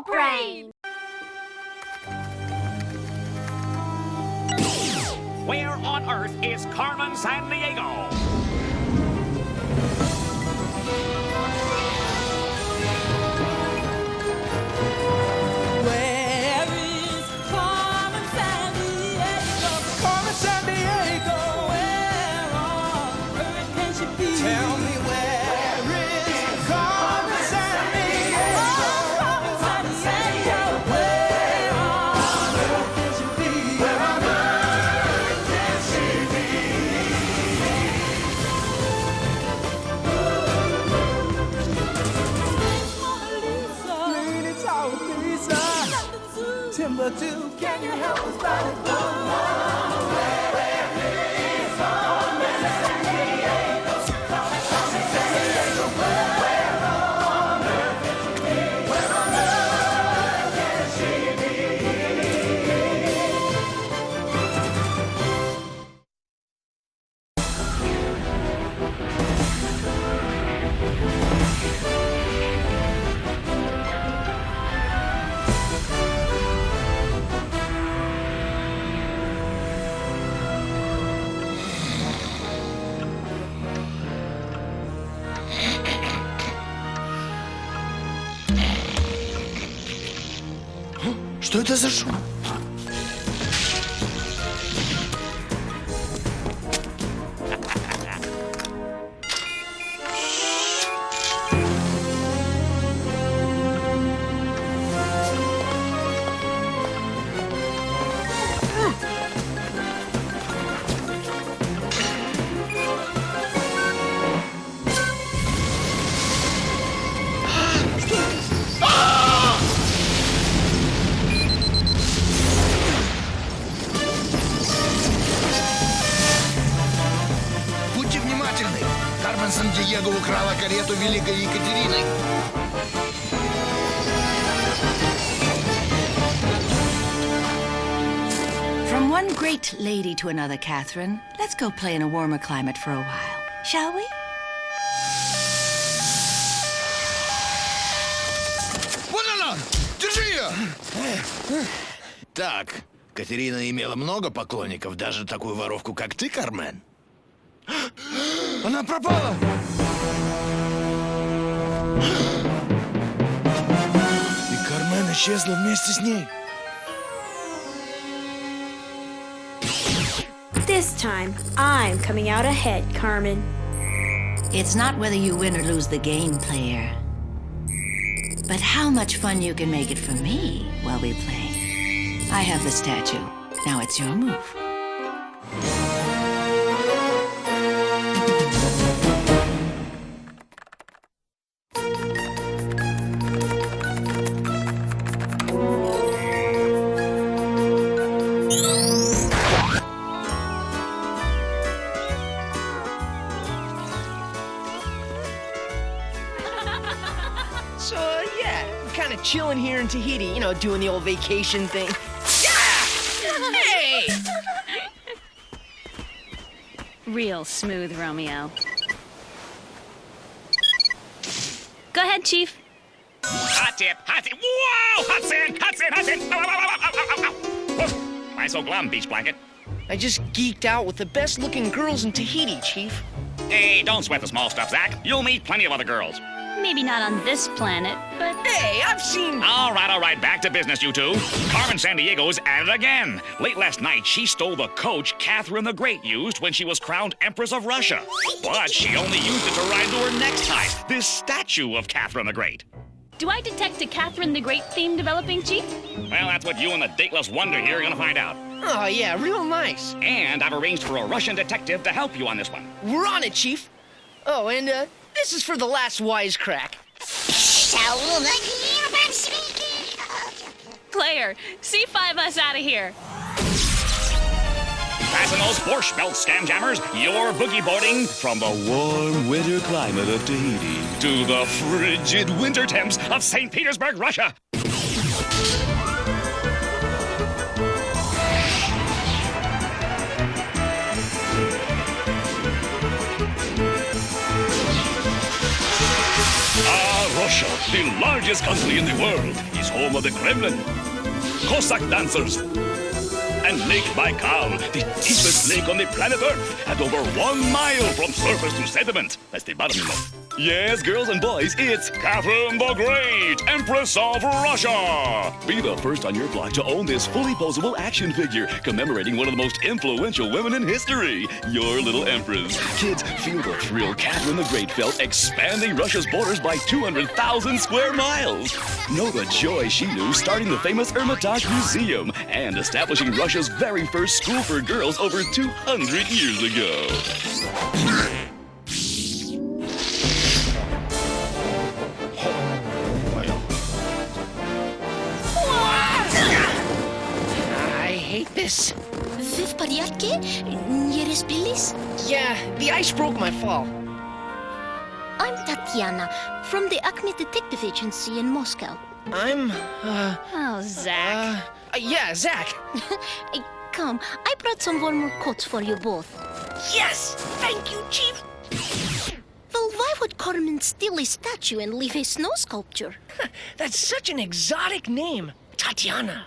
brain! Where on earth is Carmen Sandiego? Where is Carmen Sandiego? Carmen Sandiego, where on earth can she be? Tell me where is Carmen Sandiego? Carmen Sandiego, where on earth can she be? Where on earth can she be? Lady Tower Pizza, Timbuktu, can you help us find it? Что это за шум? Будьте внимательны! Кармен Сандиего украла карету Великой Екатерины. From one great lady to another, Catherine, let's go play in a warmer climate for a while, shall we? Вот она! Держи ее! Так, Катерина имела много поклонников, даже такую воровку, как ты, Кармен. Она пропала! И Кармен исчезла вместе с ней. This time, I'm coming out ahead, Carmen. It's not whether you win or lose the game, player, but how much fun you can make it for me while we play. I have the statue. Now it's your move. So, yeah, kind of chilling here in Tahiti, you know, doing the old vacation thing. Yeah! Hey! Real smooth, Romeo. Go ahead, Chief. Hot tip, hot tip. Whoa! Hot sand, hot sand, hot sand. Ow, ow, ow, ow, ow, ow, ow. Whoa. Why so glum, beach blanket? I just geeked out with the best-looking girls in Tahiti, Chief. Hey, don't sweat the small stuff, Zack. You'll meet plenty of other girls. Maybe not on this planet, but Hey, I've seen... All right, back to business, you two. Carmen Sandiego's at it again. Late last night, she stole the coach Catherine the Great used when she was crowned Empress of Russia. But she only used it to ride to her next heist, this statue of Catherine the Great. do I detect a Catherine the Great theme developing, Chief? Well, that's what you and the dateless wonder here are gonna find out. Oh, yeah, real nice. And I've arranged for a Russian detective to help you on this one. We're on it, Chief. Oh, and, this is for the last wisecrack. Player, C5 us out of here. Fasten those Borscht belt, scam jammers. You're boogie boarding from the warm winter climate of Tahiti to the frigid winter temps of St. Petersburg, Russia. Russia, the largest country in the world, is home of the Kremlin, Cossack dancers, and Lake Baikal, the deepest lake on the planet Earth, at over 1 mile from surface to sediment. That's the bottom, you know. Yes, girls and boys, it's Catherine the Great, Empress of Russia. Be the first on your block to own this fully posable action figure commemorating one of the most influential women in history, your little empress. Kids, feel the thrill Catherine the Great felt expanding Russia's borders by 200,000 square miles. Know the joy she knew starting the famous Hermitage Museum and establishing Russia's very first school for girls over 200 years ago. I hate this. Вы в порядке? Не разбились? Yeah, the ice broke my fall. I'm Tatiana from the Acme Detective Agency in Moscow. I'm, Oh, Zack. yeah, Zack. Hey, come, I brought some warmer coats for you both. Yes! Thank you, Chief. Well, why would Carmen steal a statue and leave a snow sculpture? That's such an exotic name. Tatiana.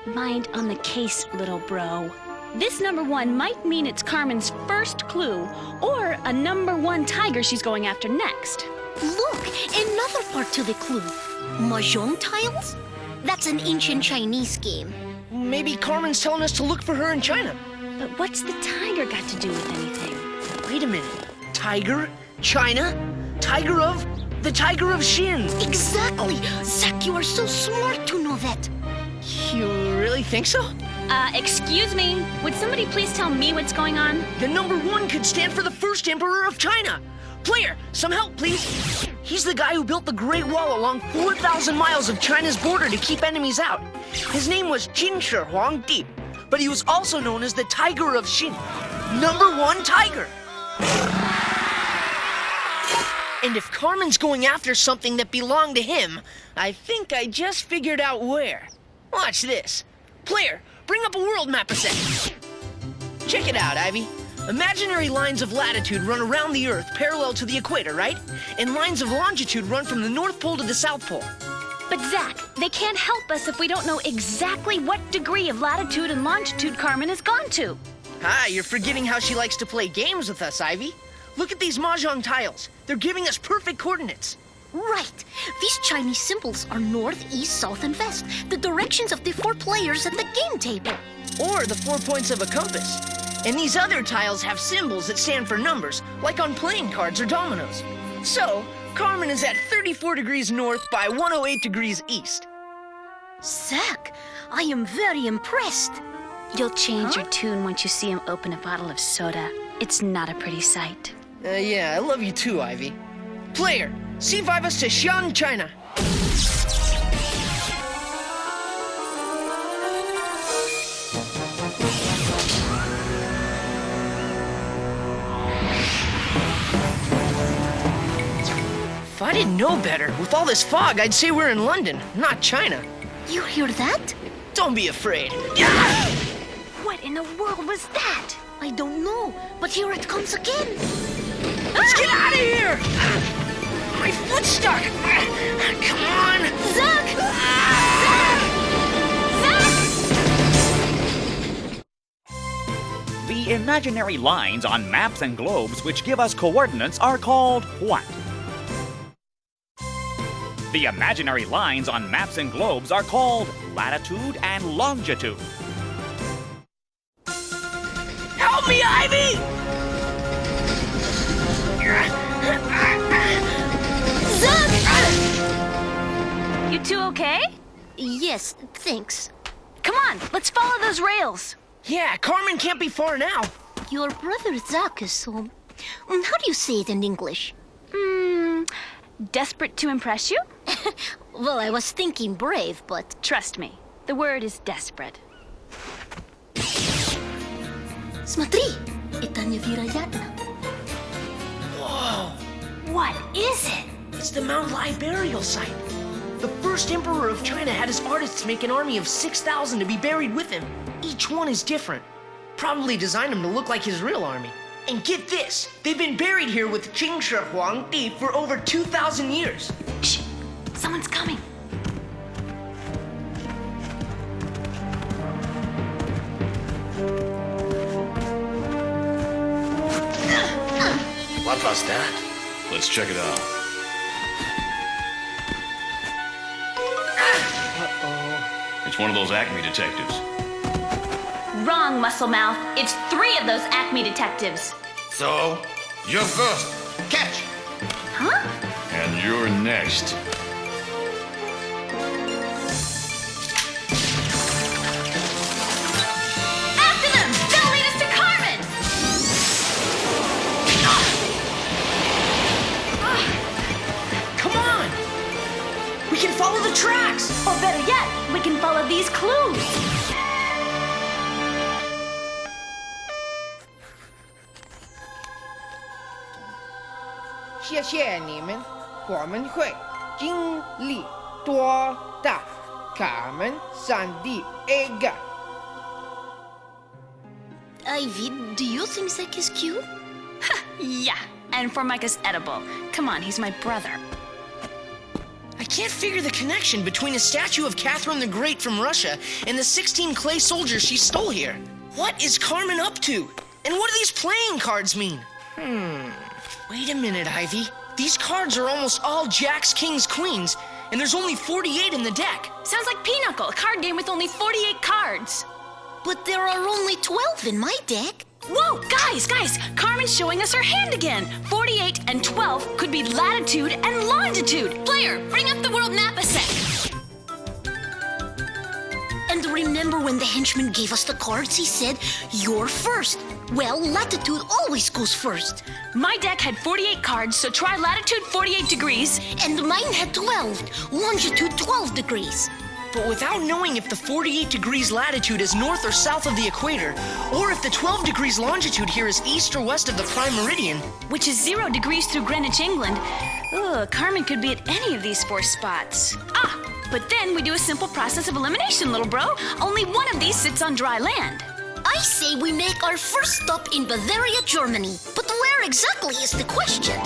Mind on the case, little bro. This #1 might mean it's Carmen's first clue, or a #1 tiger she's going after next. Look, another part to the clue. Mahjong tiles? That's an ancient Chinese game. Maybe Carmen's telling us to look for her in China. But what's the tiger got to do with anything? Wait a minute. Tiger? China? The Tiger of Shin. Exactly! Zack, you are so smart to know that. You really think so? Excuse me, would somebody please tell me what's going on? The #1 could stand for the first emperor of China. Player, some help, please. He's the guy who built the Great Wall along 4,000 miles of China's border to keep enemies out. His name was Qin Shi Huangdi, but he was also known as the Tiger of Shin. #1 tiger. And if Carmen's going after something that belonged to him, I think I just figured out where. Watch this. Player, bring up a world map a sec. Check it out, Ivy. Imaginary lines of latitude run around the Earth parallel to the equator, right? And lines of longitude run from the North Pole to the South Pole. But Zack, they can't help us if we don't know exactly what degree of latitude and longitude Carmen has gone to. Ah, you're forgetting how she likes to play games with us, Ivy. Look at these mahjong tiles. They're giving us perfect coordinates. Right. These Chinese symbols are north, east, south, and west, the directions of the 4 players at the game table. Or the 4 points of a compass. And these other tiles have symbols that stand for numbers, like on playing cards or dominoes. So, Carmen is at 34 degrees north by 108 degrees east. Zack, I am very impressed. You'll change your tune once you see him open a bottle of soda. It's not a pretty sight. Yeah, I love you too, Ivy. Player, C5 us to Xi'an, China. If I didn't know better, with all this fog, I'd say we're in London, not China. You hear that? Don't be afraid. What in the world was that? I don't know, but here it comes again. Let's get out of here! My foot's stuck! Come on! Zack! The imaginary lines on maps and globes which give us coordinates are called what? The imaginary lines on maps and globes are called latitude and longitude. Help me, Ivy! Zack! You two okay? Yes, thanks. Come on, let's follow those rails. Yeah, Carmen can't be far now. Your brother Zack is so... How do you say it in English? Desperate to impress you? Well, I was thinking brave, but... Trust me, the word is desperate. Смотри, это невероятно. Whoa! What is it? It's the Mount Lai burial site. The first emperor of China had his artists make an army of 6,000 to be buried with him. Each one is different. Probably designed them to look like his real army. And get this, they've been buried here with Qing Shi Huangdi for over 2,000 years. Shh! Someone's coming. What was that? Let's check it out. It's one of those Acme detectives. Wrong, muscle mouth. It's 3 of those Acme detectives. So, you're first. Catch! Huh? And you're next. After them! They'll lead us to Carmen! Come on! We can follow the tracks! Or better yet, we can follow these clues. 谢谢你们，我们会经历多大？Carmen Sandiego. Ivy, do you think Zack is cute? Yeah, and Formica's edible. Come on, he's my brother. I can't figure the connection between a statue of Catherine the Great from Russia and the 16 clay soldiers she stole here. What is Carmen up to? And what do these playing cards mean? Wait a minute, Ivy. These cards are almost all jacks, kings, queens, and there's only 48 in the deck. Sounds like Pinochle, a card game with only 48 cards. But there are only 12 in my deck. Whoa, guys! Carmen's showing us her hand again. 48 and 12 could be latitude and longitude. Player, bring up the world map a sec. And remember when the henchman gave us the cards, he said, "You're first." Well, latitude always goes first. My deck had 48 cards, so try latitude 48 degrees. And mine had 12, longitude 12 degrees. But without knowing if the 48 degrees latitude is north or south of the equator, or if the 12 degrees longitude here is east or west of the prime meridian, Which is 0 degrees through Greenwich, England. Ugh, Carmen could be at any of these 4 spots. But then we do a simple process of elimination, little bro. Only one of these sits on dry land. I say we make our first stop in Bavaria, Germany. But where exactly is the question?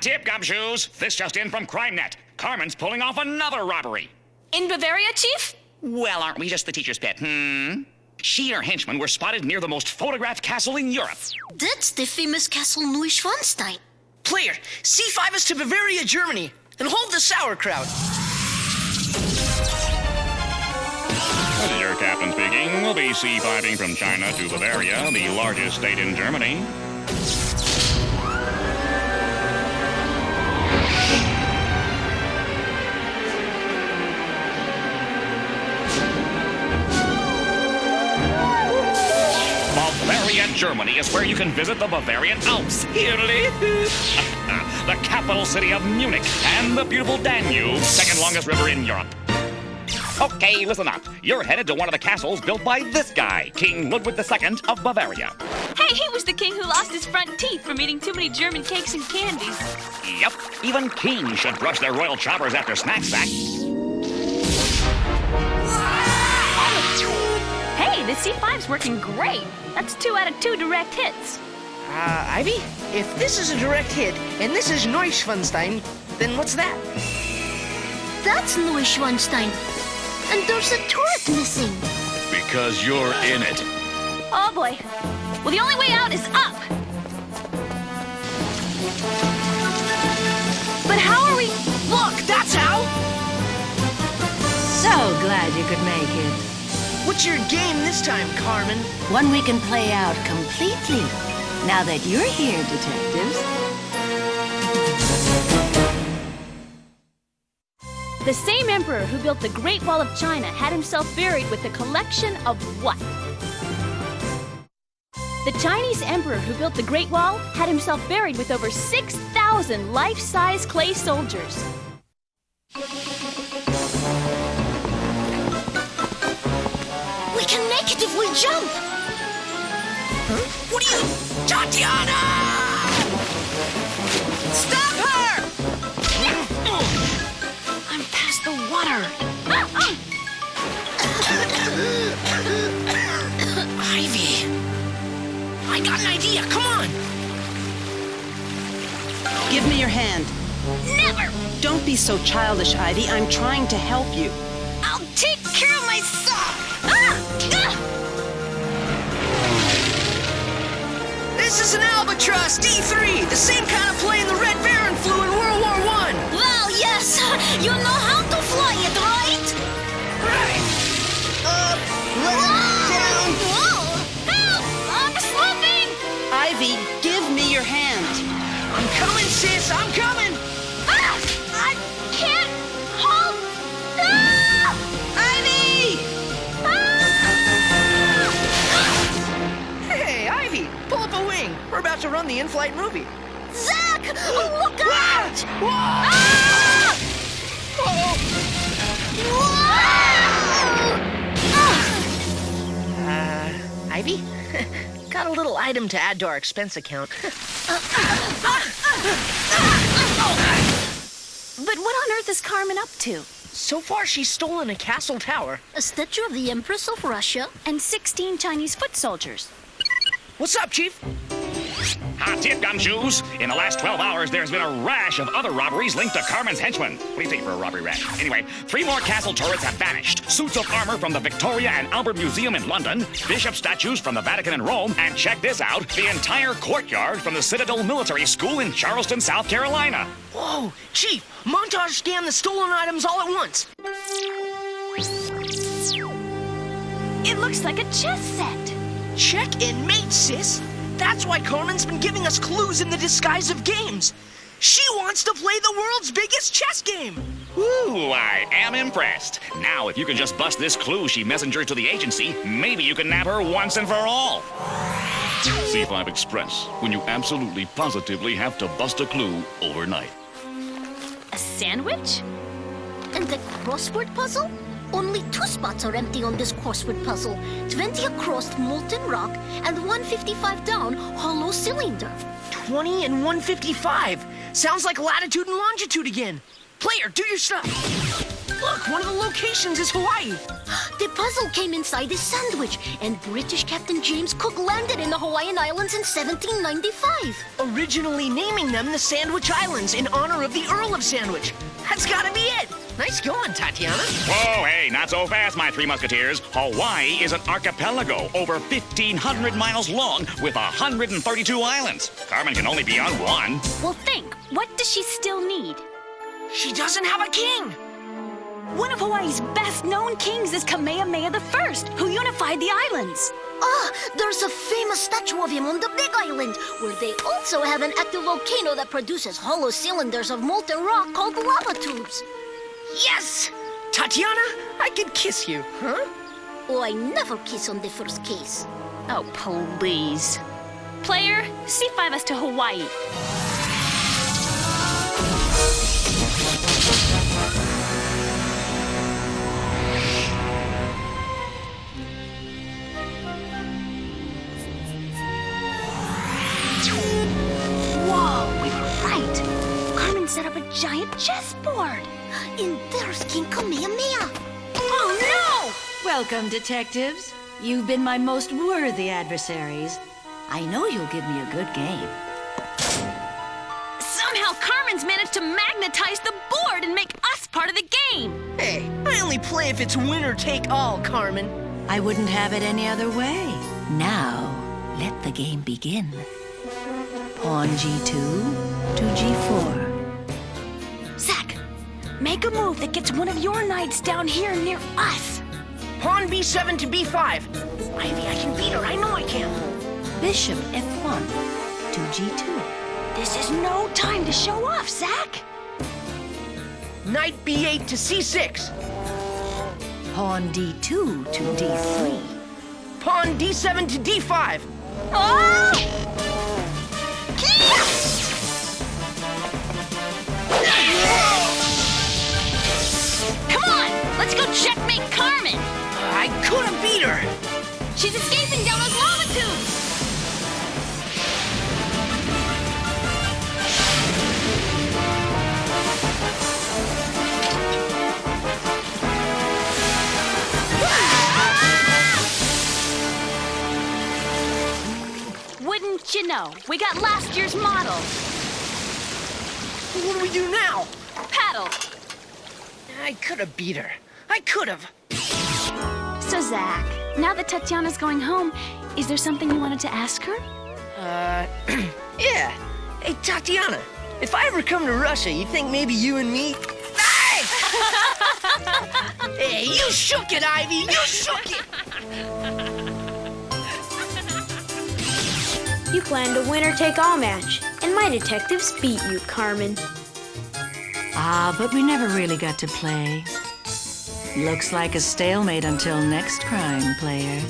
Tip, gumshoes. This just in from CrimeNet. Carmen's pulling off another robbery. In Bavaria, Chief? Well, aren't we just the teacher's pet, She and her henchmen were spotted near the most photographed castle in Europe. That's the famous Castle Neuschwanstein. player, C5 is to Bavaria, Germany, and hold the sauerkraut. This is your captain speaking. We'll be C5ing from China to Bavaria, the largest state in Germany. Bavaria, Germany is where you can visit the Bavarian Alps. The capital city of Munich and the beautiful Danube, second longest river in Europe. Okay, listen up. You're headed to one of the castles built by this guy, King Ludwig II of Bavaria. Hey, he was the king who lost his front teeth from eating too many German cakes and candies. Yep, even kings should brush their royal choppers after snack sack. Hey, the C5's working great. That's 2 out of 2 direct hits. Ivy, if this is a direct hit and this is Neuschwanstein, then what's that? That's Neuschwanstein. And there's a turret missing. Because you're in it. Oh boy. Well, the only way out is up. But how are we? Look, that's how! So glad you could make it. What's your game this time, Carmen? One we can play out completely. Now that you're here, detectives. The same emperor who built the Great Wall of China had himself buried with a collection of what? The Chinese emperor who built the Great Wall had himself buried with over 6,000 life-size clay soldiers. We can make it if we jump. What are you... Tatiana! Stop her! I'm past the water. Ivy, I got an idea. Come your hand. Never! Don't be so childish, Ivy. I'm trying to help you. I'll take care of myself! Ah! Ah! This is an Albatross D3, the same kind of plane the Red Baron flew in World War I. Well, yes, you know how to fly it, right? Right. Up, left, down. Whoa! Help! I'm slipping! Ivy, give me your hand. I'm coming, sis, I'm coming. Ah! I can't hold... Ah! Ivy! Hey, Ivy, pull up a wing. We're about to run the in-flight movie. Zack! Look out! Whoa! Ah! Uh-oh. Whoa! Ivy? Got a little item to add to our expense account. But what on earth is Carmen up to? So far, she's stolen a castle tower. A statue of the Empress of Russia. And 16 Chinese foot soldiers. What's up, Chief? Hot tip, gumshoes. In the last 12 hours, there's been a rash of other robberies linked to Carmen's henchmen. What do you think for a robbery rash? Anyway, 3 more castle turrets have vanished. Suits of armor from the Victoria and Albert Museum in London, bishop statues from the Vatican in Rome, and check this out, the entire courtyard from the Citadel Military School in Charleston, South Carolina. Whoa, Chief, montage scan the stolen items all at once. It looks like a chess set. Check and mate, sis. That's why Carmen's been giving us clues in the disguise of games. She wants to play the world's biggest chess game. Ooh, I am impressed. Now, if you can just bust this clue she messengered to the agency, maybe you can nab her once and for all. C5 Express, when you absolutely positively have to bust a clue overnight. A sandwich? And the crossword puzzle? Only 2 spots are empty on this crossword puzzle. 20 across molten rock and 155 down hollow cylinder. 20 and 155. Sounds like latitude and longitude again. Player, do your stuff. Look, one of the locations is Hawaii. The puzzle came inside a sandwich, and British Captain James Cook landed in the Hawaiian Islands in 1795. Originally naming them the Sandwich Islands in honor of the Earl of Sandwich. That's gotta be it. Nice going, Tatiana. Whoa, hey, not so fast, my 3 musketeers. Hawaii is an archipelago over 1,500 miles long with 132 islands. Carmen can only be on one. Well, think. What does she still need? She doesn't have a king. One of Hawaii's best-known kings is Kamehameha I, who unified the islands. Ah, there's a famous statue of him on the Big Island, where they also have an active volcano that produces hollow cylinders of molten rock called lava tubes. Yes! Tatiana, I could kiss you, huh? Oh, I never kiss on the first case. Oh, please. Player, C5 us to Hawaii. Whoa, we were right. Carmen set up a giant chessboard. And there's King Kamehameha. Oh, no! Welcome, detectives. You've been my most worthy adversaries. I know you'll give me a good game. Somehow Carmen's managed to magnetize the board and make us part of the game. Hey, I only play if it's winner take all, Carmen. I wouldn't have it any other way. Now, let the game begin. Pawn G2 to G4. Zack, make a move that gets one of your knights down here near us. Pawn B7 to B5. Ivy, I can beat her. I know I can. Bishop F1 to G2. This is no time to show off, Zack. Knight B8 to C6. Pawn D2 to D3. Pawn D7 to D5. Oh! Come on, let's go checkmate Carmen. I could have beat her. She's escaping down those lava tubes. Wouldn't you know, we got last year's model. What do we do now? Paddle. I could have beat her. I could have. So, Zack, now that Tatiana's going home, is there something you wanted to ask her? Yeah. Hey, Tatiana, if I ever come to Russia, you think maybe you and me... Hey! Hey, you shook it, Ivy! You shook it! You planned a winner-take-all match, and my detectives beat you, Carmen. Ah, but we never really got to play. Looks like a stalemate until next crime, player.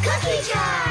Cookie jar!